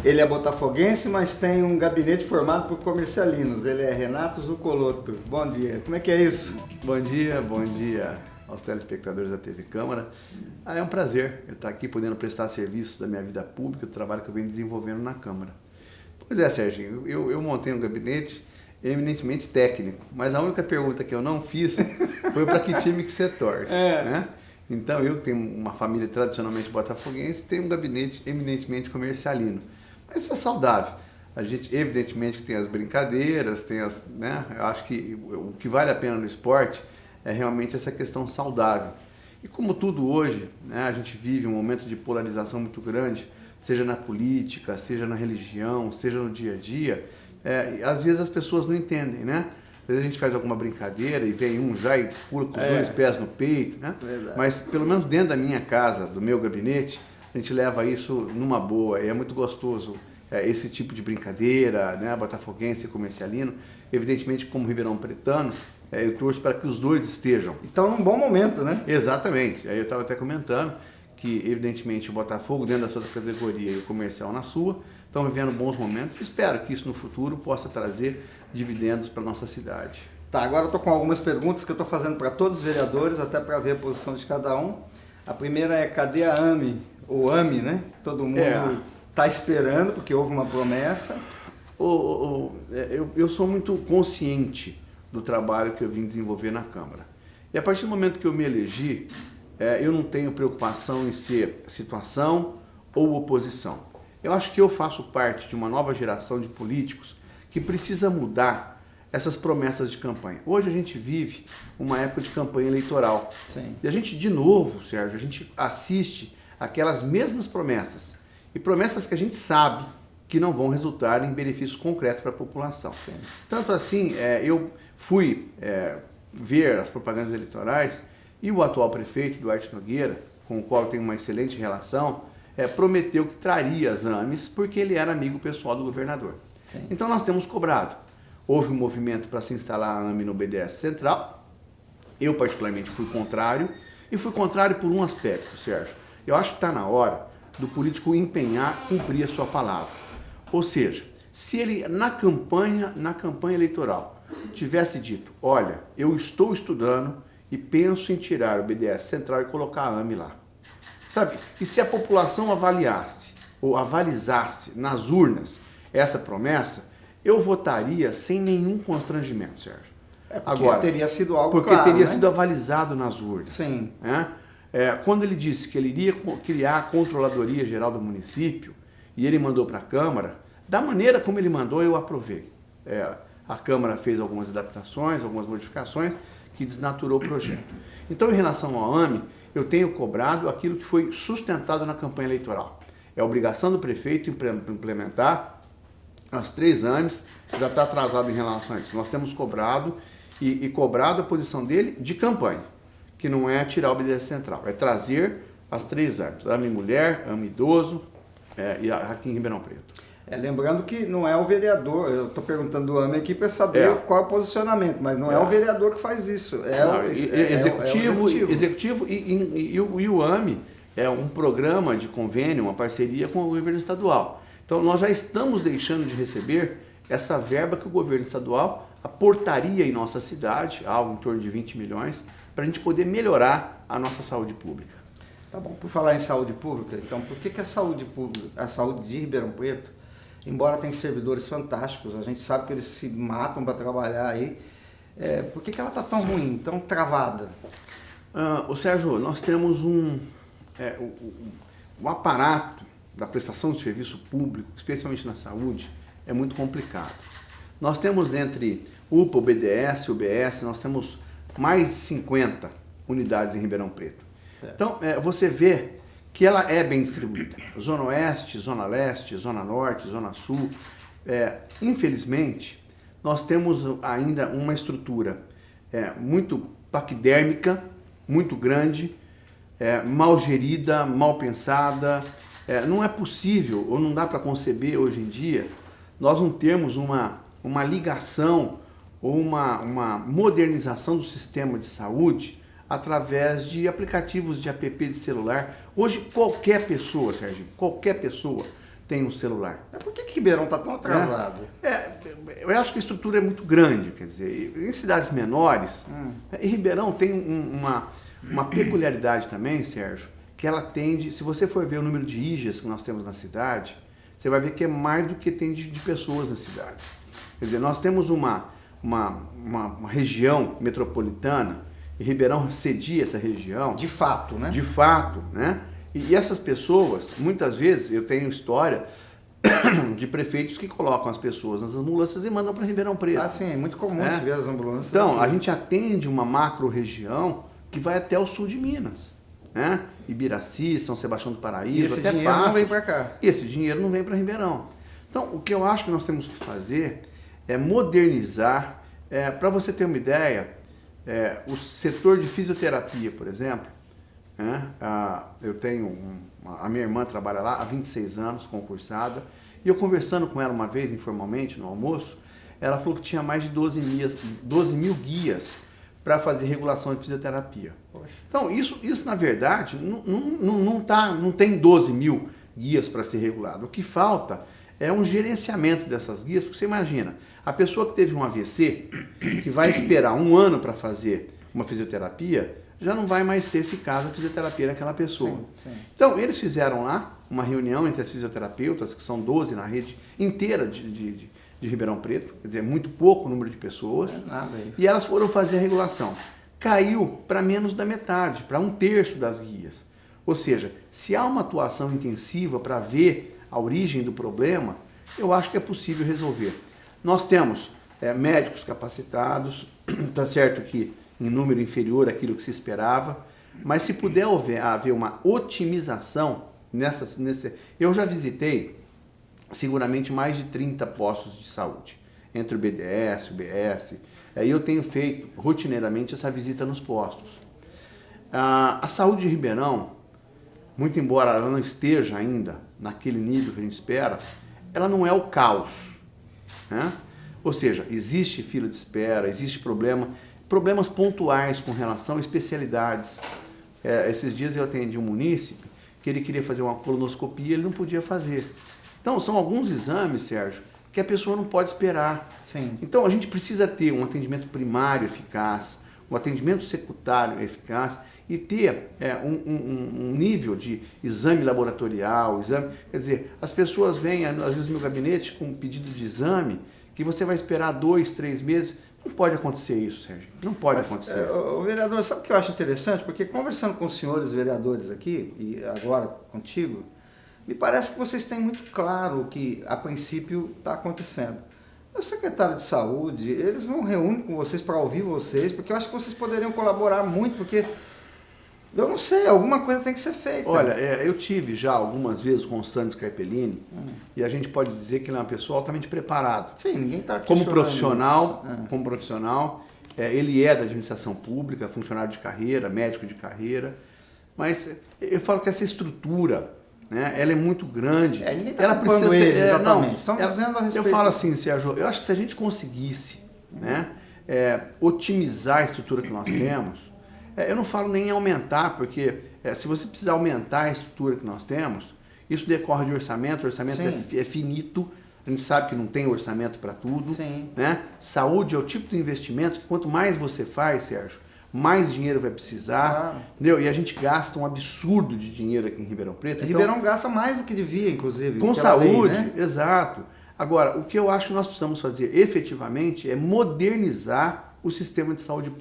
Ele é botafoguense, mas tem um gabinete formado por comercialinos. Ele é Renato Zucolotto. Bom dia. Como é que é isso? Bom dia aos telespectadores da TV Câmara. É um prazer eu estar aqui podendo prestar serviços da minha vida pública, do trabalho que eu venho desenvolvendo na Câmara. Pois é, Serginho, eu montei um gabinete eminentemente técnico, mas a única pergunta que eu não fiz foi para que time que você torce, né? Então eu que tenho uma família tradicionalmente botafoguense, tenho um gabinete eminentemente comercialino. Mas isso é saudável. A gente, evidentemente, que tem as brincadeiras, tem as, né? Eu acho que o que vale a pena no esporte é realmente essa questão saudável. E como tudo hoje, né, a gente vive um momento de polarização muito grande, seja na política, seja na religião, seja no dia a dia, às vezes as pessoas não entendem, né? Às vezes a gente faz alguma brincadeira e vem um já e pula com os dois pés no peito, né? Verdade. Mas pelo menos dentro da minha casa, do meu gabinete, a gente leva isso numa boa e é muito gostoso esse tipo de brincadeira, né? Botafoguense e comercialino. Evidentemente, como ribeirão pretano, eu torço para que os dois estejam. Então, num bom momento, né? Exatamente. Aí eu estava até comentando que, evidentemente, o Botafogo dentro da sua categoria e o comercial na sua, estão vivendo bons momentos. Espero que isso no futuro possa trazer dividendos para a nossa cidade. Tá, agora eu estou com algumas perguntas que eu estou fazendo para todos os vereadores, até para ver a posição de cada um. A primeira é, cadê a AME? Ou AME, né? Todo mundo está esperando, porque houve uma promessa. Eu sou muito consciente do trabalho que eu vim desenvolver na Câmara. E a partir do momento que eu me elegi, eu não tenho preocupação em ser situação ou oposição. Eu acho que eu faço parte de uma nova geração de políticos que precisa mudar essas promessas de campanha. Hoje a gente vive uma época de campanha eleitoral. Sim. E a gente, de novo, Sérgio, a gente assiste aquelas mesmas promessas. E promessas que a gente sabe que não vão resultar em benefícios concretos para a população. Sim. Tanto assim, eu fui ver as propagandas eleitorais e o atual prefeito, Duarte Nogueira, com o qual eu tenho uma excelente relação, prometeu que traria as AMEs porque ele era amigo pessoal do governador. Sim. Então nós temos cobrado. Houve um movimento para se instalar a AME no BDS Central. Eu particularmente fui contrário, e fui contrário por um aspecto, Sérgio. Eu acho que está na hora do político empenhar, cumprir a sua palavra. Ou seja, se ele na campanha eleitoral tivesse dito, olha, eu estou estudando e penso em tirar o BDS Central e colocar a AME lá. Sabe? E se a população avaliasse ou avalizasse nas urnas essa promessa, eu votaria sem nenhum constrangimento, Sérgio. Agora, teria sido algo porque claro, teria né? sido avalizado nas urnas. Sim. Né? Quando ele disse que ele iria criar a Controladoria Geral do Município e ele mandou para a Câmara, da maneira como ele mandou, eu aprovei. A Câmara fez algumas adaptações, algumas modificações que desnaturou o projeto. Então, em relação ao AME, eu tenho cobrado aquilo que foi sustentado na campanha eleitoral. É a obrigação do prefeito implementar as 3 AMEs, já está atrasado em relação a isso. Nós temos cobrado e cobrado a posição dele de campanha, que não é tirar o BDS Central, é trazer as 3 AMEs, AME Mulher, AME Idoso e aqui em Ribeirão Preto. Lembrando que não é o vereador, eu estou perguntando do AME aqui para saber qual é o posicionamento, mas não é o vereador que faz isso, o executivo e o AME é um programa de convênio, uma parceria com o governo estadual. Então nós já estamos deixando de receber essa verba que o governo estadual aportaria em nossa cidade, algo em torno de 20 milhões, para a gente poder melhorar a nossa saúde pública. Tá bom, por falar em saúde pública, então por que a saúde pública, a saúde de Ribeirão Preto, embora tenha servidores fantásticos, a gente sabe que eles se matam para trabalhar aí, por que ela está tão ruim, tão travada? Sérgio, nós temos um aparato da prestação de serviço público, especialmente na saúde, é muito complicado. Nós temos entre UPA, o BDS, o UBS, nós temos mais de 50 unidades em Ribeirão Preto. Certo. Então, você vê que ela é bem distribuída. Zona Oeste, Zona Leste, Zona Norte, Zona Sul. Infelizmente, nós temos ainda uma estrutura muito paquidérmica, muito grande, mal gerida, mal pensada. Não é possível, ou não dá para conceber hoje em dia, nós não termos uma ligação ou uma modernização do sistema de saúde através de aplicativos de app de celular. Hoje qualquer pessoa, Sérgio, qualquer pessoa tem um celular. Mas por que Ribeirão está tão atrasado? Eu acho que a estrutura é muito grande, quer dizer, em cidades menores, e Ribeirão tem uma peculiaridade também, Sérgio, que ela tende, se você for ver o número de IJAs que nós temos na cidade, você vai ver que é mais do que tem de pessoas na cidade. Quer dizer, nós temos uma região metropolitana, e Ribeirão cedia essa região. De fato, né? De fato, né? E essas pessoas, muitas vezes, eu tenho história de prefeitos que colocam as pessoas nas ambulâncias e mandam para Ribeirão Preto. Ah, sim, é muito comum ver as ambulâncias. Então, aqui. a gente atende uma macro-região que vai até o sul de Minas, né? Ibiraci, São Sebastião do Paraíso, E esse até dinheiro Patos. não vem para cá. E esse dinheiro não vem para Ribeirão. Então, o que eu acho que nós temos que fazer é modernizar. Para você ter uma ideia, o setor de fisioterapia, por exemplo, eu tenho a minha irmã trabalha lá há 26 anos, concursada, e eu conversando com ela uma vez informalmente no almoço, ela falou que tinha mais de 12 mil guias para fazer regulação de fisioterapia. Poxa. Então, isso na verdade, não tem 12 mil guias para ser regulado. O que falta é um gerenciamento dessas guias, porque você imagina, a pessoa que teve um AVC, que vai esperar um ano para fazer uma fisioterapia, já não vai mais ser eficaz a fisioterapia naquela pessoa. Sim, sim. Então, eles fizeram lá uma reunião entre as fisioterapeutas, que são 12 na rede inteira de Ribeirão Preto, quer dizer, muito pouco número de pessoas, Nada isso. e elas foram fazer a regulação. Caiu para menos da metade, para 1/3 das guias. Ou seja, se há uma atuação intensiva para ver a origem do problema, eu acho que é possível resolver. Nós temos médicos capacitados, está certo que em número inferior àquilo que se esperava, mas se puder haver uma otimização eu já visitei seguramente mais de 30 postos de saúde, entre o BDS, o BS, e eu tenho feito rotineiramente essa visita nos postos. A saúde de Ribeirão, muito embora ela não esteja ainda naquele nível que a gente espera, ela não é o caos, né? Ou seja, existe fila de espera, existe problemas pontuais com relação a especialidades. Esses dias eu atendi um munícipe que ele queria fazer uma colonoscopia, ele não podia fazer. Então, são alguns exames, Sérgio, que a pessoa não pode esperar. Sim. Então, a gente precisa ter um atendimento primário eficaz, um atendimento secundário eficaz e ter um nível de exame laboratorial, quer dizer, as pessoas vêm, às vezes, no meu gabinete com um pedido de exame que você vai esperar 2, 3 meses. Não pode acontecer isso, Sérgio. Não pode acontecer. O vereador, sabe o que eu acho interessante? Porque conversando com os senhores vereadores aqui, e agora contigo, me parece que vocês têm muito claro o que a princípio está acontecendo. O secretário de saúde, eles não reúnem com vocês para ouvir vocês, porque eu acho que vocês poderiam colaborar muito, porque eu não sei, alguma coisa tem que ser feita. Olha, eu tive já algumas vezes com o Sandro Scarpellini, e a gente pode dizer que ele é uma pessoa altamente preparada. Sim, ninguém está Como profissional, ele é da administração pública, funcionário de carreira, médico de carreira, mas eu falo que essa estrutura, né, ela é muito grande. Ninguém está ela precisa ser exatamente. Estamos dizendo a respeito. Eu falo assim, Sérgio, eu acho que se a gente conseguisse, né, otimizar a estrutura que nós temos, eu não falo nem em aumentar, porque se você precisar aumentar a estrutura que nós temos, isso decorre de orçamento, o orçamento é finito, a gente sabe que não tem orçamento para tudo. Sim. Né? Saúde é o tipo de investimento que quanto mais você faz, Sérgio, mais dinheiro vai precisar, Claro. Entendeu? E a gente gasta um absurdo de dinheiro aqui em Ribeirão Preto. Ribeirão gasta mais do que devia, inclusive. Com pela lei, saúde, né? exato. Agora, o que eu acho que nós precisamos fazer efetivamente é modernizar o sistema de saúde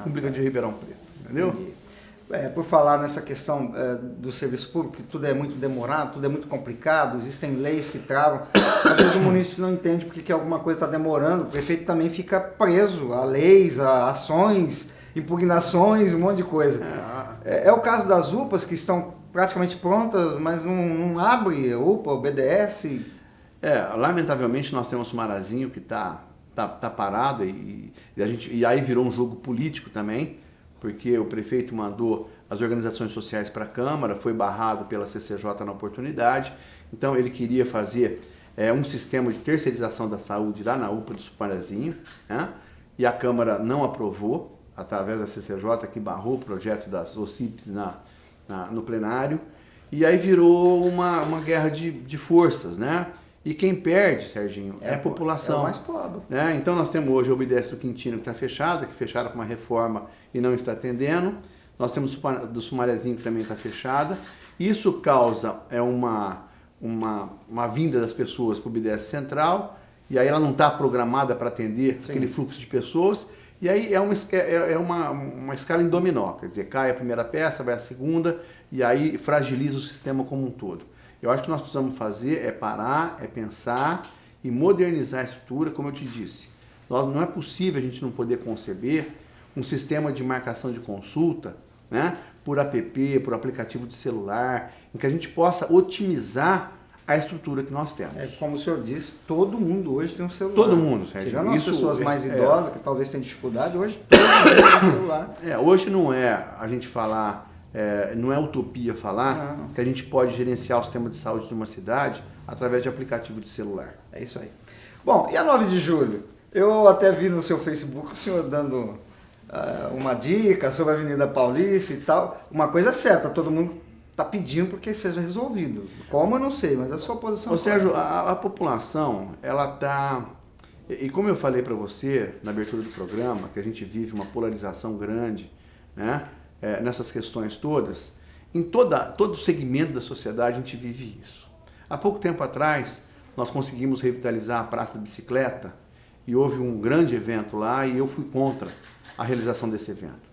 pública de Ribeirão Preto, entendeu? Por falar nessa questão do serviço público, que tudo é muito demorado, tudo é muito complicado, existem leis que travam. Às vezes o município não entende porque que alguma coisa está demorando, o prefeito também fica preso a leis, a ações, impugnações, um monte de coisa. É o caso das UPAs, que estão praticamente prontas, mas não abre a UPA, o BDS. Lamentavelmente nós temos um Marazinho que está parado e aí virou um jogo político também, porque o prefeito mandou as organizações sociais para a Câmara, foi barrado pela CCJ na oportunidade, então ele queria fazer um sistema de terceirização da saúde lá na UPA do Marazinho, né? E a Câmara não aprovou, através da CCJ, que barrou o projeto das OCIPs no plenário, E aí virou uma guerra de forças, né? E quem perde, Serginho, é a população. É o mais pobre. Né? Então nós temos hoje a UBS do Quintino que está fechada, que fecharam com uma reforma e não está atendendo. Nós temos do Sumarezinho que também está fechada. Isso causa uma vinda das pessoas para o BDS Central, e aí ela não está programada para atender aquele fluxo de pessoas, e aí é uma escala em dominó, quer dizer, cai a primeira peça, vai a segunda, e aí fragiliza o sistema como um todo. Eu acho que nós precisamos fazer é parar, é pensar e modernizar a estrutura, como eu te disse. Não é possível a gente não poder conceber um sistema de marcação de consulta, né, por app, por aplicativo de celular, em que a gente possa otimizar a estrutura que nós temos. Como o senhor disse, todo mundo hoje tem um celular. Todo mundo, Sérgio. Tirando as pessoas mais idosas, que talvez tenham dificuldade, hoje todo mundo tem um celular. Hoje não é a gente falar, não é utopia falar que a gente pode gerenciar o sistema de saúde de uma cidade através de aplicativo de celular. É isso aí. Bom, e a 9 de julho? Eu até vi no seu Facebook o senhor dando uma dica sobre a Avenida Paulista e tal. Uma coisa é certa, todo mundo está pedindo porque seja resolvido. Como eu não sei, mas a sua posição... Ô Sérgio, a população, ela está... E como eu falei para você na abertura do programa, que a gente vive uma polarização grande, né, nessas questões todas, em todo segmento da sociedade a gente vive isso. Há pouco tempo atrás, nós conseguimos revitalizar a Praça da Bicicleta e houve um grande evento lá e eu fui contra a realização desse evento.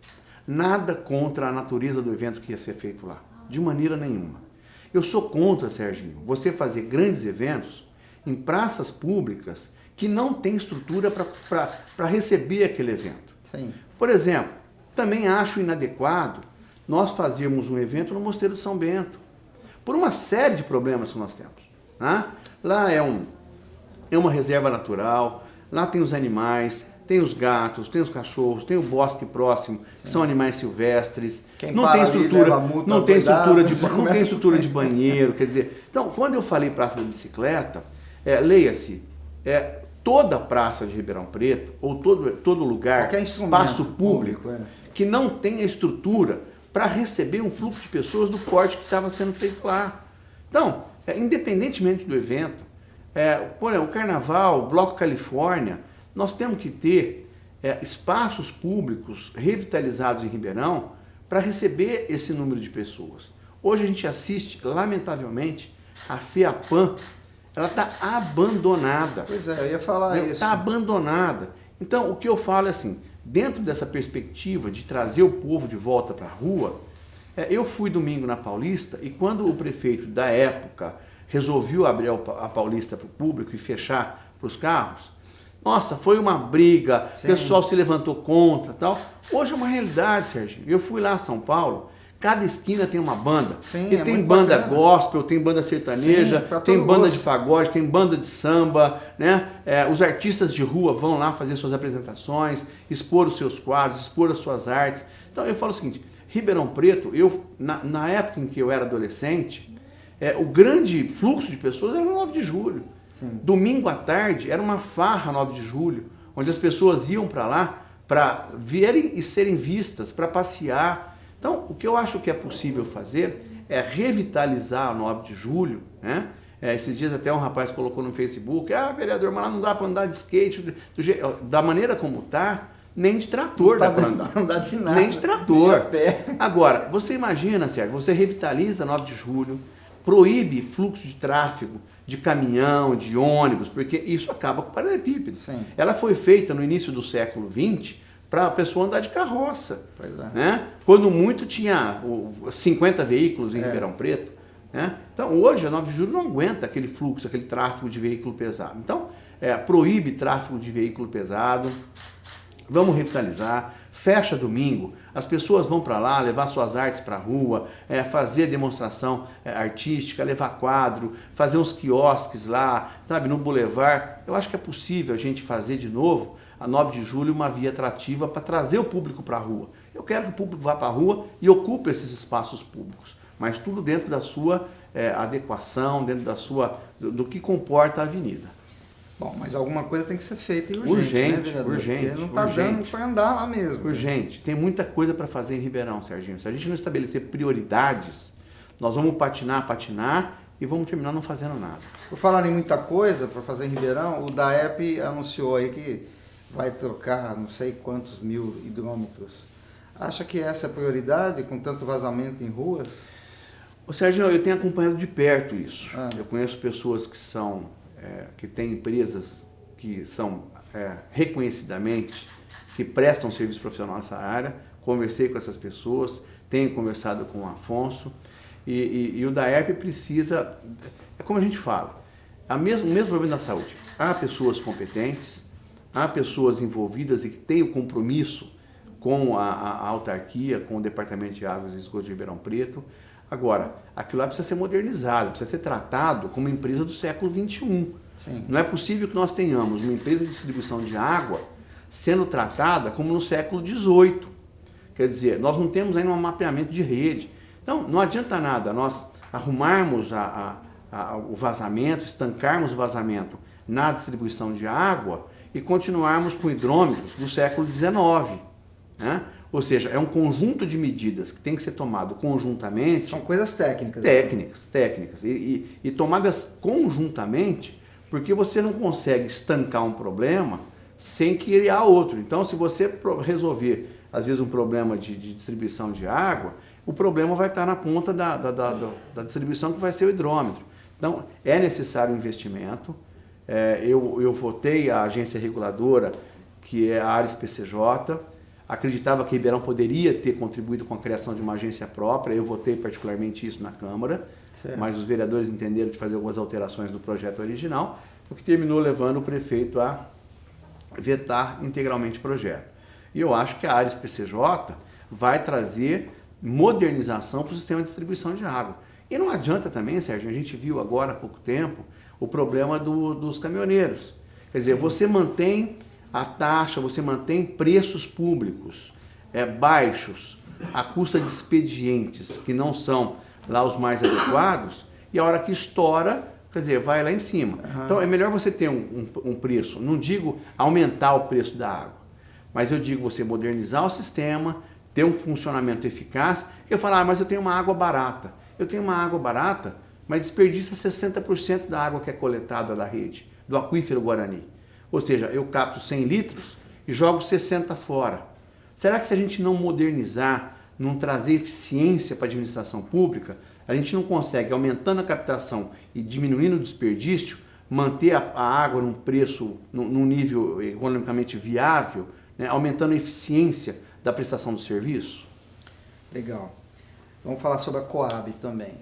Nada contra a natureza do evento que ia ser feito lá, de maneira nenhuma. Eu sou contra, Serginho, você fazer grandes eventos em praças públicas que não tem estrutura para receber aquele evento. Sim. Por exemplo, também acho inadequado nós fazermos um evento no Mosteiro de São Bento, por uma série de problemas que nós temos. Né? Lá é uma reserva natural, lá tem os animais, tem os gatos, tem os cachorros, tem o bosque próximo, que são animais silvestres. Não tem estrutura de banheiro, quer dizer. Então, quando eu falei Praça da Bicicleta, leia-se, toda praça de Ribeirão Preto, ou todo lugar, espaço público, que não tenha estrutura para receber um fluxo de pessoas do porte que estava sendo feito lá. Então, independentemente do evento, por exemplo, o Carnaval, o Bloco Califórnia, nós temos que ter espaços públicos revitalizados em Ribeirão para receber esse número de pessoas. Hoje a gente assiste, lamentavelmente, a FEAPAM, ela está abandonada. Pois é, eu ia falar isso. Está abandonada. Então, o que eu falo é assim, dentro dessa perspectiva de trazer o povo de volta para a rua, eu fui domingo na Paulista e quando o prefeito da época resolveu abrir a Paulista para o público e fechar para os carros, nossa, foi uma briga, o pessoal se levantou contra e tal. Hoje é uma realidade, Serginho. Eu fui lá em São Paulo, cada esquina tem uma banda. E tem banda gospel, tem banda sertaneja, tem banda de pagode, tem banda de samba, né? Os artistas de rua vão lá fazer suas apresentações, expor os seus quadros, expor as suas artes. Então eu falo o seguinte, Ribeirão Preto, na época em que eu era adolescente, o grande fluxo de pessoas era no 9 de julho. Sim. Domingo à tarde era uma farra 9 de julho, onde as pessoas iam para lá para verem e serem vistas, para passear. Então, o que eu acho que é possível fazer é revitalizar a 9 de julho, né? Esses dias até um rapaz colocou no Facebook, vereador, mas lá não dá para andar de skate, da maneira como tá, nem de trator dá para andar. Não dá de nada. Nem de trator. Nem a pé. Agora, você imagina, Sérgio, você revitaliza a 9 de julho, proíbe fluxo de tráfego, de caminhão, de ônibus, porque isso acaba com o paralelepípedo. Sim. Ela foi feita no início do século XX para a pessoa andar de carroça. Pois é. Né? Quando muito tinha 50 veículos em Ribeirão Preto. Né? Então hoje a 9 de julho não aguenta aquele fluxo, aquele tráfego de veículo pesado. Então proíbe tráfego de veículo pesado, vamos revitalizar, fecha domingo, as pessoas vão para lá levar suas artes para a rua, fazer demonstração artística, levar quadro, fazer uns quiosques lá, sabe, no Boulevard. Eu acho que é possível a gente fazer de novo a 9 de julho uma via atrativa para trazer o público para a rua. Eu quero que o público vá para a rua e ocupe esses espaços públicos, mas tudo dentro da sua adequação, dentro do que comporta a avenida. Bom, mas alguma coisa tem que ser feita e urgente, né, vereador? urgente. Porque não está dando para andar lá mesmo. Urgente. Tem muita coisa para fazer em Ribeirão, Serginho. Se a gente não estabelecer prioridades, nós vamos patinar e vamos terminar não fazendo nada. Por falar em muita coisa para fazer em Ribeirão, o DAEP anunciou aí que vai trocar não sei quantos mil hidrômetros. Acha que essa é a prioridade com tanto vazamento em ruas? Ô Sérgio, eu tenho acompanhado de perto isso. Eu conheço pessoas que têm empresas que são reconhecidamente, que prestam serviço profissional nessa área. Conversei com essas pessoas, tenho conversado com o Afonso e o DAERP precisa, é como a gente fala, o mesmo problema da saúde. Há pessoas competentes, há pessoas envolvidas e que têm o compromisso com a autarquia, com o Departamento de Águas e Esgoto de Ribeirão Preto. Agora, aquilo lá precisa ser modernizado, precisa ser tratado como uma empresa do século XXI. Sim. Não é possível que nós tenhamos uma empresa de distribuição de água sendo tratada como no século XVIII. Quer dizer, nós não temos ainda um mapeamento de rede. Então, não adianta nada nós arrumarmos o vazamento, estancarmos o vazamento na distribuição de água e continuarmos com hidrômetros do século XIX. Né? Ou seja, é um conjunto de medidas que tem que ser tomado conjuntamente. São coisas técnicas. Técnicas. E tomadas conjuntamente, porque você não consegue estancar um problema sem criar outro. Então, se você resolver, às vezes, um problema de distribuição de água, o problema vai estar na ponta da distribuição, que vai ser o hidrômetro. Então, é necessário investimento. Eu votei a agência reguladora, que é a Ares PCJ. Acreditava que Ribeirão poderia ter contribuído com a criação de uma agência própria. Eu votei particularmente isso na Câmara, certo. Mas os vereadores entenderam de fazer algumas alterações do projeto original, o que terminou levando o prefeito a vetar integralmente o projeto. E eu acho que a Ares PCJ vai trazer modernização para o sistema de distribuição de água. E não adianta também, Sérgio, a gente viu agora há pouco tempo o problema dos caminhoneiros. Quer dizer, você mantém a taxa, você mantém preços públicos baixos, à custa de expedientes que não são lá os mais adequados, e a hora que estoura, quer dizer, vai lá em cima. Uhum. Então é melhor você ter um preço, não digo aumentar o preço da água, mas eu digo você modernizar o sistema, ter um funcionamento eficaz. Eu falo, mas eu tenho uma água barata. Eu tenho uma água barata, mas desperdiça 60% da água que é coletada da rede, do aquífero Guarani. Ou seja, eu capto 100 litros e jogo 60 fora. Será que se a gente não modernizar, não trazer eficiência para a administração pública, a gente não consegue, aumentando a captação e diminuindo o desperdício, manter a água num preço, num nível economicamente viável, né, aumentando a eficiência da prestação do serviço? Legal. Vamos falar sobre a Coab também.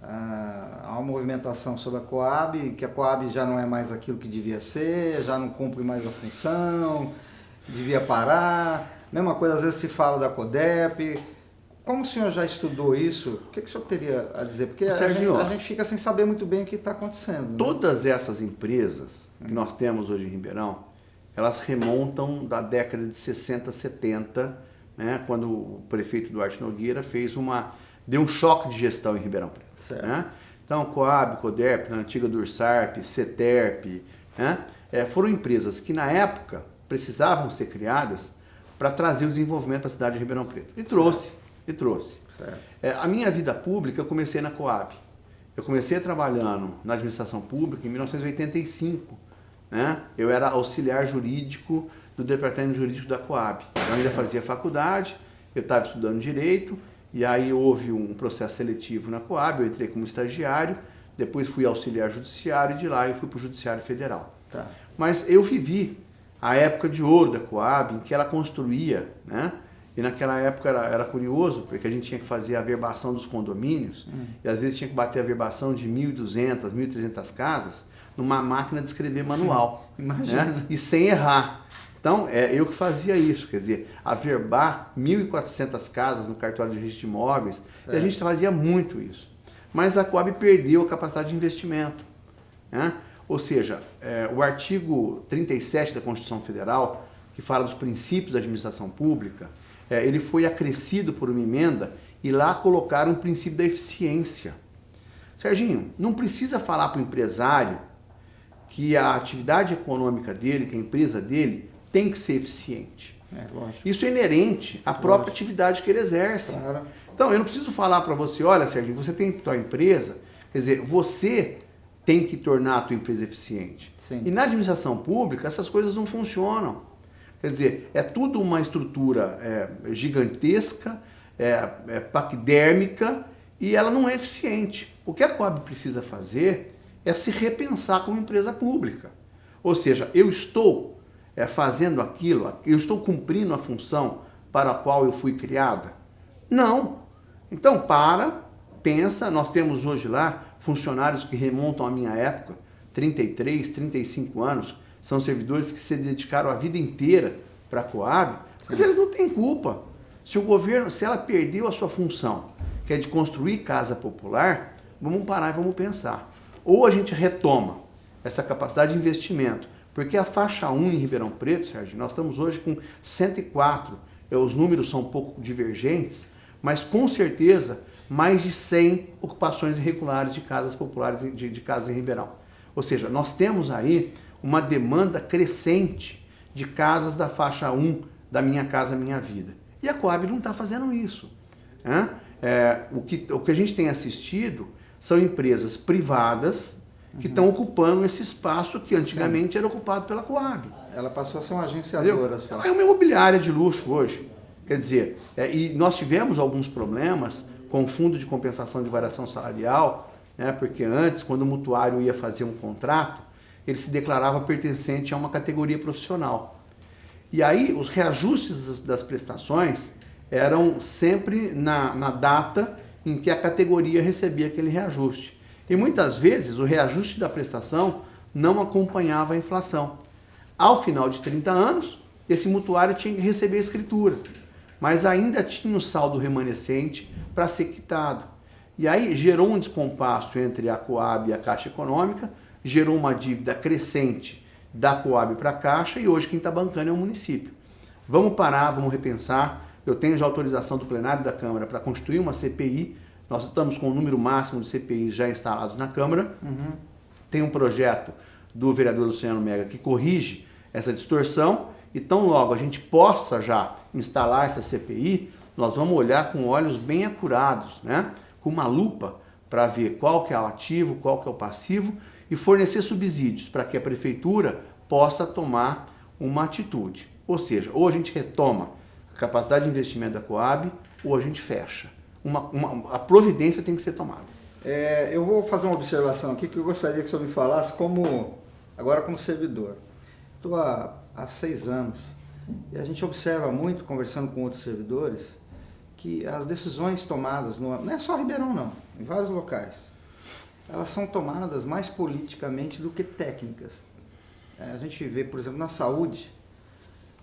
Há uma movimentação sobre a Coab, que a Coab já não é mais aquilo que devia ser, já não cumpre mais a função, devia parar. Mesma coisa, às vezes se fala da CODEP. Como o senhor já estudou isso, o que o senhor teria a dizer? Porque a gente fica sem saber muito bem o que está acontecendo. Né? Todas essas empresas que nós temos hoje em Ribeirão, elas remontam da década de 60, 70, né, quando o prefeito Duarte Nogueira deu um choque de gestão em Ribeirão Preto. Né? Então, Coab, CODERP, na antiga Dursarp, CETERP, né, foram empresas que na época precisavam ser criadas para trazer o desenvolvimento para a cidade de Ribeirão Preto. E trouxe. A minha vida pública eu comecei na Coab. Eu comecei trabalhando na administração pública em 1985. Né? Eu era auxiliar jurídico do departamento jurídico da Coab. Eu ainda fazia faculdade, eu estava estudando direito, e aí houve um processo seletivo na Coab, eu entrei como estagiário, depois fui auxiliar judiciário, e de lá eu fui para o Judiciário Federal. Tá. Mas eu vivi a época de ouro da Coab, em que ela construía, né? E naquela época era curioso, porque a gente tinha que fazer a averbação dos condomínios, e às vezes tinha que bater a averbação de 1.200, 1.300 casas, numa máquina de escrever manual. Imagina. Né? E sem errar. Então, eu que fazia isso, quer dizer, averbar 1.400 casas no cartório de registro de imóveis, e a gente fazia muito isso. Mas a Coab perdeu a capacidade de investimento. Né? Ou seja, o artigo 37 da Constituição Federal, que fala dos princípios da administração pública, ele foi acrescido por uma emenda e lá colocaram o princípio da eficiência. Serginho, não precisa falar para o empresário que a atividade econômica dele, que a empresa dele, tem que ser eficiente. Lógico. Isso é inerente à própria atividade que ele exerce. Claro. Então, eu não preciso falar para você, olha, Sérgio, você tem tua empresa, quer dizer, você tem que tornar a tua empresa eficiente. Sim. E na administração pública, essas coisas não funcionam. Quer dizer, é tudo uma estrutura gigantesca, paquidérmica, e ela não é eficiente. O que a Coab precisa fazer é se repensar como empresa pública. Ou seja, eu estou fazendo aquilo, eu estou cumprindo a função para a qual eu fui criada? Não. Então, pensa, nós temos hoje lá funcionários que remontam à minha época, 33, 35 anos, são servidores que se dedicaram a vida inteira para a Coab, mas eles não têm culpa. Se o governo, se ela perdeu a sua função, que é de construir casa popular, vamos parar e vamos pensar. Ou a gente retoma essa capacidade de investimento, porque a faixa 1 em Ribeirão Preto, Sérgio, nós estamos hoje com 104, os números são um pouco divergentes, mas com certeza mais de 100 ocupações irregulares de casas populares, de casas em Ribeirão. Ou seja, nós temos aí uma demanda crescente de casas da faixa 1 da Minha Casa Minha Vida. E a Coab não está fazendo isso. Né? O que a gente tem assistido são empresas privadas que estão ocupando esse espaço que antigamente era ocupado pela Coab. Ela passou a ser uma agenciadora. Ela é uma imobiliária de luxo hoje. Quer dizer, e nós tivemos alguns problemas com o Fundo de Compensação de Variação Salarial, né, porque antes, quando o mutuário ia fazer um contrato, ele se declarava pertencente a uma categoria profissional. E aí os reajustes das prestações eram sempre na data em que a categoria recebia aquele reajuste. E muitas vezes o reajuste da prestação não acompanhava a inflação. Ao final de 30 anos, esse mutuário tinha que receber a escritura, mas ainda tinha o saldo remanescente para ser quitado. E aí gerou um descompasso entre a Coab e a Caixa Econômica, gerou uma dívida crescente da Coab para a Caixa e hoje quem está bancando é o município. Vamos parar, vamos repensar. Eu tenho já autorização do plenário da Câmara para constituir uma CPI. Nós estamos com o número máximo de CPIs já instalados na Câmara. Tem um projeto do vereador Luciano Mega que corrige essa distorção. E tão logo a gente possa já instalar essa CPI, nós vamos olhar com olhos bem acurados, né? Com uma lupa para ver qual que é o ativo, qual que é o passivo e fornecer subsídios para que a prefeitura possa tomar uma atitude. Ou seja, ou a gente retoma a capacidade de investimento da Coab ou a gente fecha. A providência tem que ser tomada. Eu vou fazer uma observação aqui que eu gostaria que o senhor me falasse agora como servidor. Estou há 6 anos e a gente observa muito, conversando com outros servidores, que as decisões tomadas, não é só Ribeirão não, em vários locais, elas são tomadas mais politicamente do que técnicas. A gente vê, por exemplo, na saúde,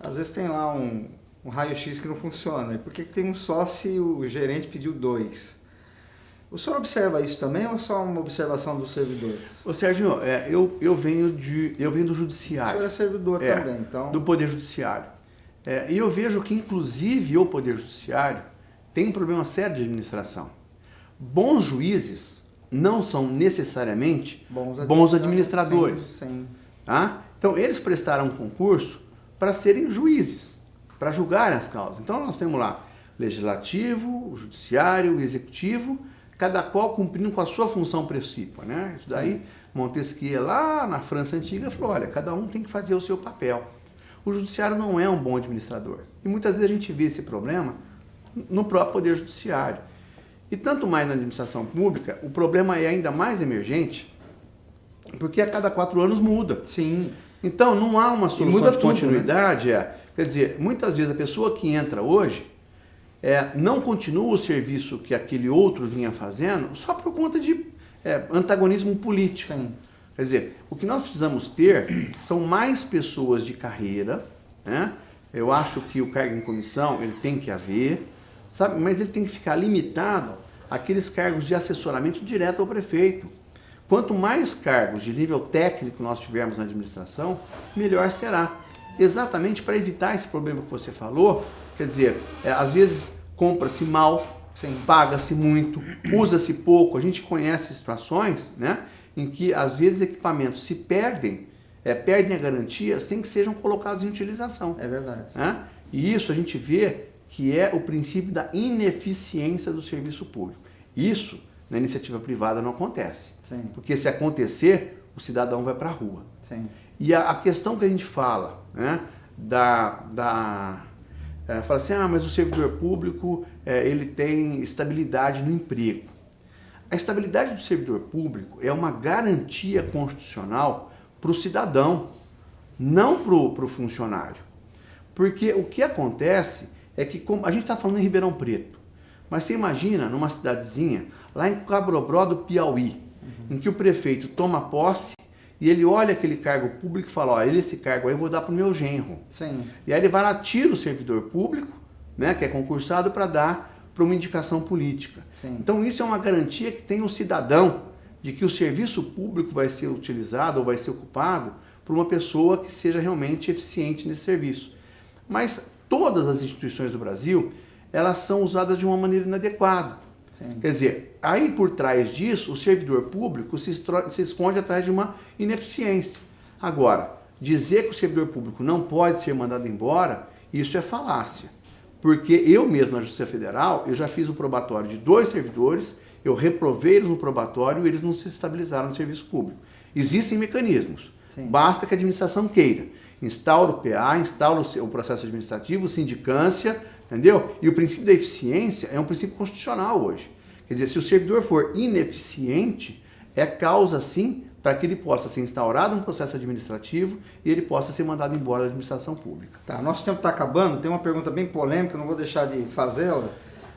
às vezes tem lá um raio-x que não funciona, porque tem um só se o gerente pediu 2. O senhor observa isso também ou é só uma observação dos servidores? Ô Sérgio, eu venho do judiciário. O senhor é servidor também, então... Do Poder Judiciário. E eu vejo que, inclusive, o Poder Judiciário tem um problema sério de administração. Bons juízes não são necessariamente bons administradores. Sim. Tá? Então, eles prestaram um concurso para serem juízes, para julgarem as causas. Então, nós temos lá legislativo, o judiciário, o executivo, cada qual cumprindo com a sua função principal, né? Isso daí, Montesquieu, lá na França Antiga, falou, olha, cada um tem que fazer o seu papel. O judiciário não é um bom administrador. E muitas vezes a gente vê esse problema no próprio Poder Judiciário. E tanto mais na administração pública, o problema é ainda mais emergente, porque a cada 4 anos muda. Sim. Então, não há uma solução de continuidade. Né? Quer dizer, muitas vezes a pessoa que entra hoje não continua o serviço que aquele outro vinha fazendo só por conta de antagonismo político. Sim. Quer dizer, o que nós precisamos ter são mais pessoas de carreira, né? Eu acho que o cargo em comissão ele tem que haver, sabe? Mas ele tem que ficar limitado àqueles cargos de assessoramento direto ao prefeito. Quanto mais cargos de nível técnico nós tivermos na administração, melhor será. Exatamente para evitar esse problema que você falou, quer dizer, às vezes compra-se mal, paga-se muito, usa-se pouco. A gente conhece situações, né, em que às vezes equipamentos se perdem a garantia sem que sejam colocados em utilização. É verdade. Né? E isso a gente vê que é o princípio da ineficiência do serviço público. Isso, na iniciativa privada, não acontece. Sim. Porque se acontecer, o cidadão vai para a rua. Sim. E a questão que a gente fala, né, fala assim, mas o servidor público ele tem estabilidade no emprego. A estabilidade do servidor público é uma garantia constitucional para o cidadão, não para o funcionário. Porque o que acontece é que, como a gente está falando em Ribeirão Preto, mas você imagina numa cidadezinha, lá em Cabrobró do Piauí, em que o prefeito toma posse e ele olha aquele cargo público e fala, esse cargo aí eu vou dar para o meu genro. Sim. E aí ele vai lá, tira o servidor público, né, que é concursado, para dar para uma indicação política. Sim. Então isso é uma garantia que tem o cidadão de que o serviço público vai ser utilizado ou vai ser ocupado por uma pessoa que seja realmente eficiente nesse serviço. Mas todas as instituições do Brasil, elas são usadas de uma maneira inadequada. Sim. Quer dizer, aí por trás disso, o servidor público se esconde atrás de uma ineficiência. Agora, dizer que o servidor público não pode ser mandado embora, isso é falácia. Porque eu mesmo, na Justiça Federal, eu já fiz o probatório de 2 servidores, eu reprovei eles no probatório e eles não se estabilizaram no serviço público. Existem mecanismos. Sim. Basta que a administração queira. Instaura o PA, instaura o processo administrativo, sindicância, entendeu? E o princípio da eficiência é um princípio constitucional hoje. Quer dizer, se o servidor for ineficiente, é causa, sim, para que ele possa ser instaurado um processo administrativo e ele possa ser mandado embora da administração pública. Tá, nosso tempo está acabando, tem uma pergunta bem polêmica, não vou deixar de fazê-la,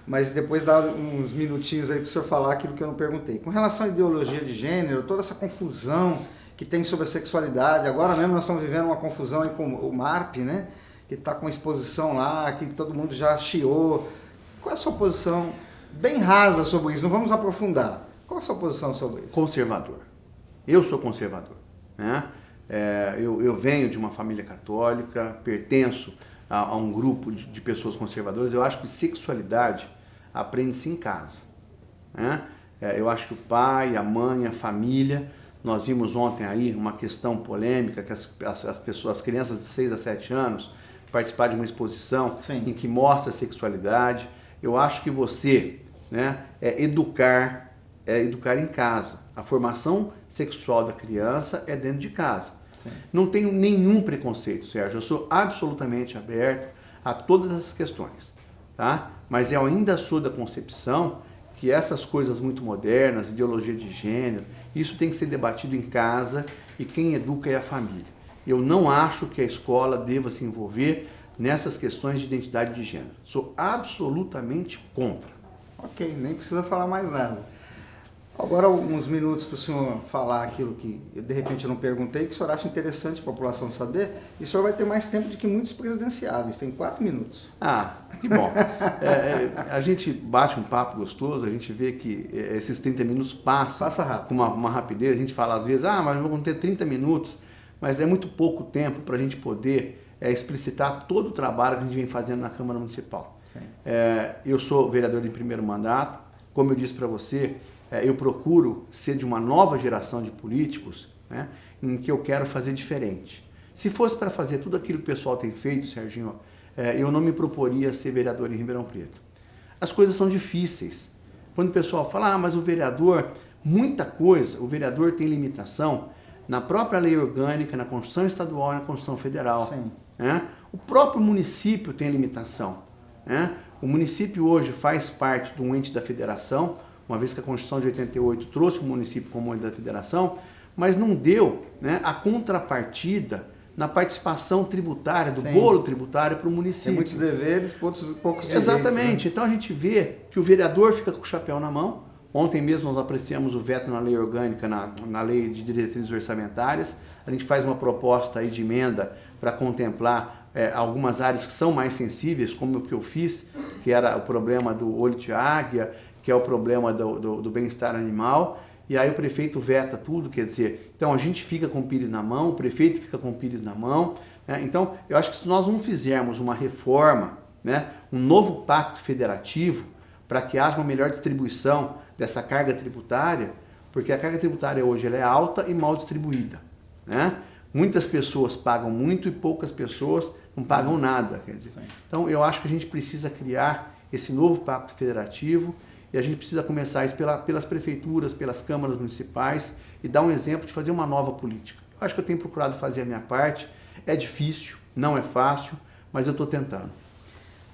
mas depois dá uns minutinhos aí para o senhor falar aquilo que eu não perguntei. Com relação à ideologia de gênero, toda essa confusão que tem sobre a sexualidade, agora mesmo nós estamos vivendo uma confusão aí com o MARP, né? Que está com exposição lá, que todo mundo já chiou. Qual é a sua posição bem rasa sobre isso? Não vamos aprofundar. Qual é a sua posição sobre isso? Conservador. Eu sou conservador, né? Eu venho de uma família católica, pertenço a um grupo de pessoas conservadoras. Eu acho que sexualidade aprende-se em casa, né? Eu acho que o pai, a mãe, a família... Nós vimos ontem aí uma questão polêmica, que as crianças de 6 a 7 anos participaram de uma exposição Sim. em que mostra a sexualidade. Eu acho que você, né, educar em casa. A formação sexual da criança é dentro de casa. Sim. Não tenho nenhum preconceito, Sérgio. Eu sou absolutamente aberto a todas essas questões, tá? Mas eu ainda sou da concepção que essas coisas muito modernas, ideologia de gênero, isso tem que ser debatido em casa e quem educa é a família. Eu não acho que a escola deva se envolver nessas questões de identidade de gênero. Sou absolutamente contra. Ok, nem precisa falar mais nada. Agora uns minutos para o senhor falar aquilo que de repente eu não perguntei, que o senhor acha interessante a população saber, e o senhor vai ter mais tempo do que muitos presidenciáveis, tem 4 minutos. Que bom. A gente bate um papo gostoso, a gente vê que esses 30 minutos Passa rápido. Com uma rapidez, a gente fala às vezes, mas vamos ter 30 minutos, mas é muito pouco tempo para a gente poder explicitar todo o trabalho que a gente vem fazendo na Câmara Municipal. Sim. Eu sou vereador de primeiro mandato, como eu disse para você, eu procuro ser de uma nova geração de políticos, né, em que eu quero fazer diferente. Se fosse para fazer tudo aquilo que o pessoal tem feito, Serginho, eu não me proporia ser vereador em Ribeirão Preto. As coisas são difíceis. Quando o pessoal fala, mas o vereador, muita coisa, o vereador tem limitação na própria lei orgânica, na Constituição Estadual e na Constituição Federal. Sim. Né? O próprio município tem limitação. Né? O município hoje faz parte de um ente da federação, uma vez que a Constituição de 88 trouxe o município como ente da federação, mas não deu, né, a contrapartida na participação tributária, do Sim. bolo tributário para o município. Tem muitos deveres, poucos direitos. Exatamente. Né? Então a gente vê que o vereador fica com o chapéu na mão. Ontem mesmo nós apreciamos o veto na lei orgânica, na lei de diretrizes orçamentárias. A gente faz uma proposta aí de emenda para contemplar algumas áreas que são mais sensíveis, como o que eu fiz, que era o problema do olho de águia, que é o problema do bem-estar animal. E aí o prefeito veta tudo, quer dizer, então a gente fica com o pires na mão, o prefeito fica com o pires na mão, né? Então eu acho que se nós não fizermos uma reforma, né, um novo pacto federativo, para que haja uma melhor distribuição dessa carga tributária, porque a carga tributária hoje ela é alta e mal distribuída, né? Muitas pessoas pagam muito e poucas pessoas não pagam nada. Quer dizer. Então, eu acho que a gente precisa criar esse novo pacto federativo e a gente precisa começar isso pelas prefeituras, pelas câmaras municipais e dar um exemplo de fazer uma nova política. Eu acho que eu tenho procurado fazer a minha parte. É difícil, não é fácil, mas eu estou tentando.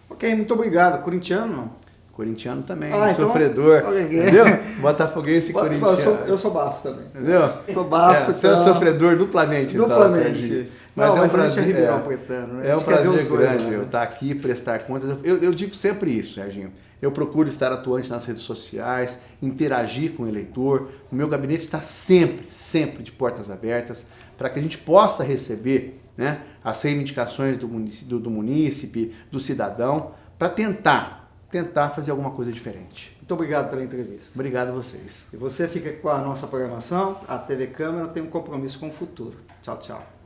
Ok, muito obrigado. Corintiano, não? Corintiano também, então, sofredor, entendeu? Botafoguense e corintiano. Eu sou bafo também. Entendeu? Sou bafo. Você é sofredor duplamente, duplamente. Então, mas é um prazer, Ribeirão Pretano, né? É um prazer grande dois, eu estar aqui, prestar contas. Eu digo sempre isso, Serginho. Eu procuro estar atuante nas redes sociais, interagir com o eleitor. O meu gabinete está sempre de portas abertas para que a gente possa receber, né, as reivindicações do munícipe, do cidadão, para tentar fazer alguma coisa diferente. Muito obrigado pela entrevista. Obrigado a vocês. E você fica com a nossa programação. A TV Câmara tem um compromisso com o futuro. Tchau, tchau.